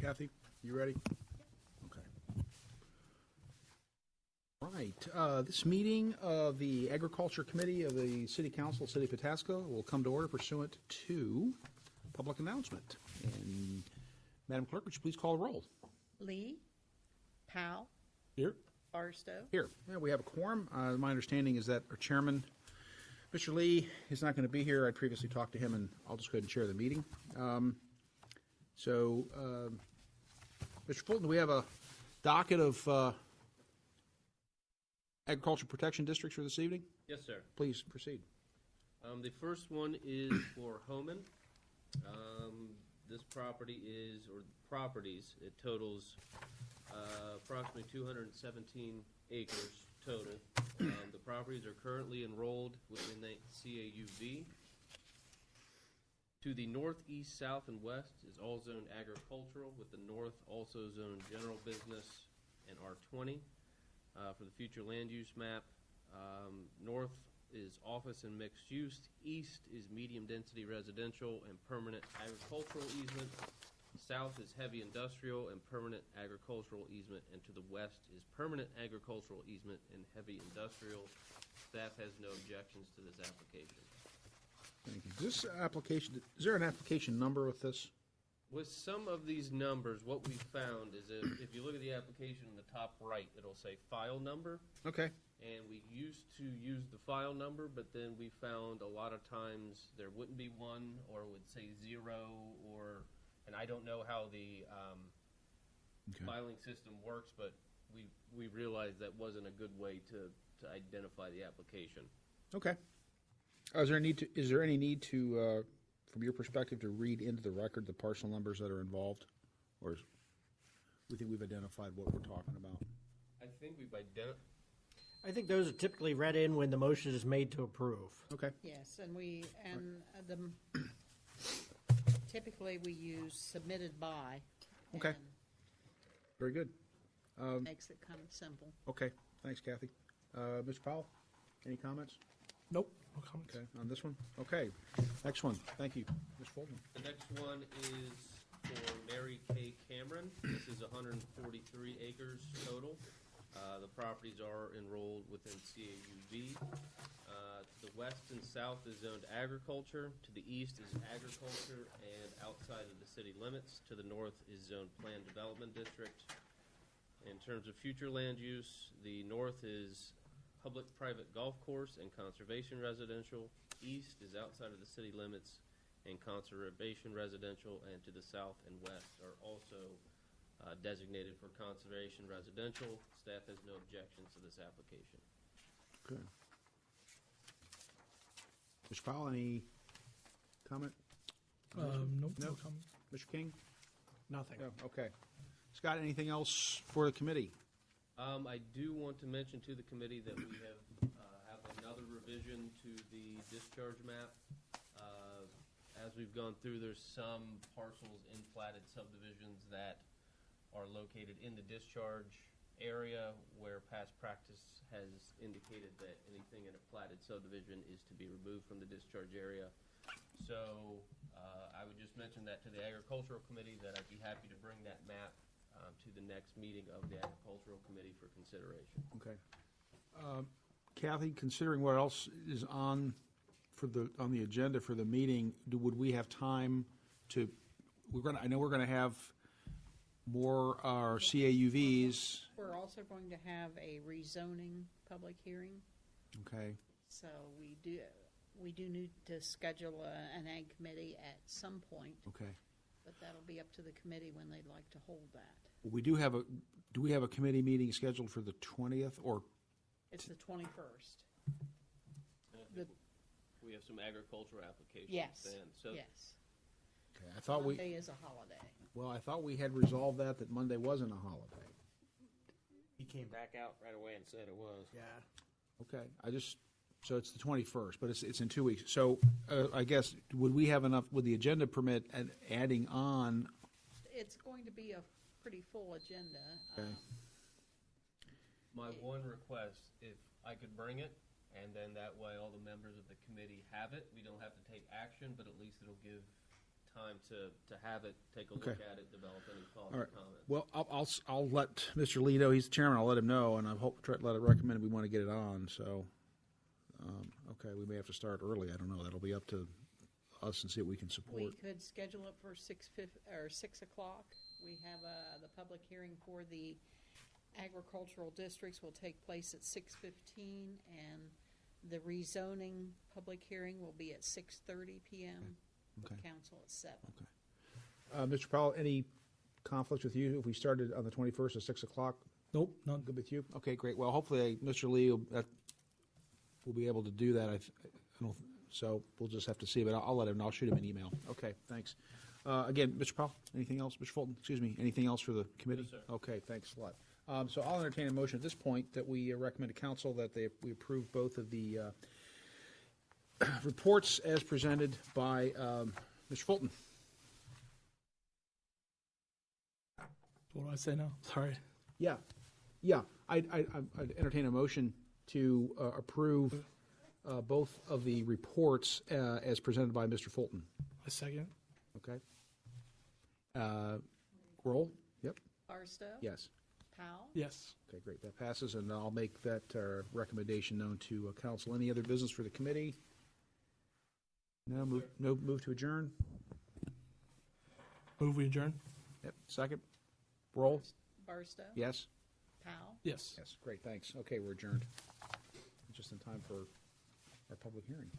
Kathy, you ready? Okay. Right. This meeting of the Agriculture Committee of the City Council, City of Patasko, will come to order pursuant to public announcement. And Madam Clerk, would you please call the roll? Lee, Powell, Here. Barstow. Here. Yeah, we have a quorum. My understanding is that our chairman, Mr. Lee, is not going to be here. I previously talked to him, and I'll just go ahead and chair the meeting. Mr. Fulton, do we have a docket of agriculture protection districts for this evening? Yes, sir. Please proceed. The first one is for Homan. This property is, or properties, it totals approximately 217 acres total. The properties are currently enrolled within the CAUV. To the northeast, south, and west is all zoned agricultural, with the north also zoned general business and R20. For the future land use map, north is office and mixed use, east is medium density residential and permanent agricultural easement, south is heavy industrial and permanent agricultural easement, and to the west is permanent agricultural easement and heavy industrial. Staff has no objections to this application. Thank you. This application, is there an application number with this? With some of these numbers, what we found is if you look at the application in the top right, it'll say file number. Okay. And we used to use the file number, but then we found a lot of times there wouldn't be one, or it would say 0, and I don't know how the filing system works, but we realized that wasn't a good way to identify the application. Okay. Is there any need to, from your perspective, to read into the record the parcel numbers that are involved? Or we think we've identified what we're talking about? I think we've identified. I think those are typically read in when the motion is made to approve. Okay. Yes, and typically we use submitted by. Okay. Very good. Makes it kind of simple. Okay. Thanks, Kathy. Mr. Powell, any comments? Nope, no comments. Okay, on this one? Okay. Next one. Thank you. Ms. Fulton. The next one is for Mary Kay Cameron. This is 143 acres total. The properties are enrolled within CAUV. To the west and south is zoned agriculture. To the east is agriculture and outside of the city limits. To the north is zoned planned development district. In terms of future land use, the north is public-private golf course and conservation residential. East is outside of the city limits and conservation residential, and to the south and west are also designated for conservation residential. Staff has no objections to this application. Good. Mr. Powell, any comment? Nope, No. no comment. Mr. King? Nothing. No. Okay. Scott, anything else for the committee? I do want to mention to the committee that we have another revision to the discharge map. As we've gone through, there's some parcels in platted subdivisions that are located in the discharge area where past practice has indicated that anything in a platted subdivision is to be removed from the discharge area. So I would just mention that to the Agricultural Committee, that I'd be happy to bring that map to the next meeting of the Agricultural Committee for consideration. Okay. Kathy, considering what else is on the agenda for the meeting, would we have time to? I know we're going to have more CAUVs. We're also going to have a rezoning public hearing. Okay. So we do need to schedule an ag committee at some point. Okay. But that'll be up to the committee when they'd like to hold that. We do have do we have a committee meeting scheduled for the 20th or? It's the 21st. We have some agricultural applications Yes, then. So yes. Okay. I thought Monday is a holiday. Well, I thought we had resolved that Monday wasn't a holiday. He came back out right away and said it was. Yeah. Okay. So it's the 21st, but it's in 2 weeks. So I guess, would we have enough, would the agenda permit adding on? It's going to be a pretty full agenda. Okay. my one request, if I could bring it, and then that way all the members of the committee have it. We don't have to take action, but at least it'll give time to have it, take a look Okay. at it, develop any thoughts All or right. comments. Well, I'll let Mr. Lee know, he's the chairman, I'll let him know, and I hope, try to let it recommend we want to get it on, so, okay, we may have to start early, I don't know, that'll be up to us and see what we can support. We could schedule it for 6 o'clock. We have, the public hearing for the agricultural districts will take place at 6:15, and the rezoning public hearing will be at 6:30 PM. Okay. Council at 7. Mr. Powell, any conflicts with you if we started on the 21st at 6 o'clock? Nope, none. Good with you? Okay, great. Well, hopefully, Mr. Lee will be able to do that. I don't, so we'll just have to see, but I'll let him know. I'll shoot him an email. Okay, thanks. Again, Mr. Powell, anything else? Mr. Fulton, excuse me, anything else for the committee? No, sir. Okay, thanks a lot. So I'll entertain a motion at this point that we recommend to council that we approve both of the reports as presented by Mr. Fulton. What do I say now? Sorry. Yeah. I'd entertain a motion to approve both of the reports as presented by Mr. Fulton. A second. Okay? Roll? Yep. Barstow? Yes. Powell? Yes. Okay, great. That passes, and I'll make that recommendation known to council. Any other business for the committee? No move to adjourn? Move we adjourn? Yep. Second? Roll? Barstow? Yes? Powell? Yes. Yes, great, thanks. Okay, we're adjourned. Just in time for our public hearing.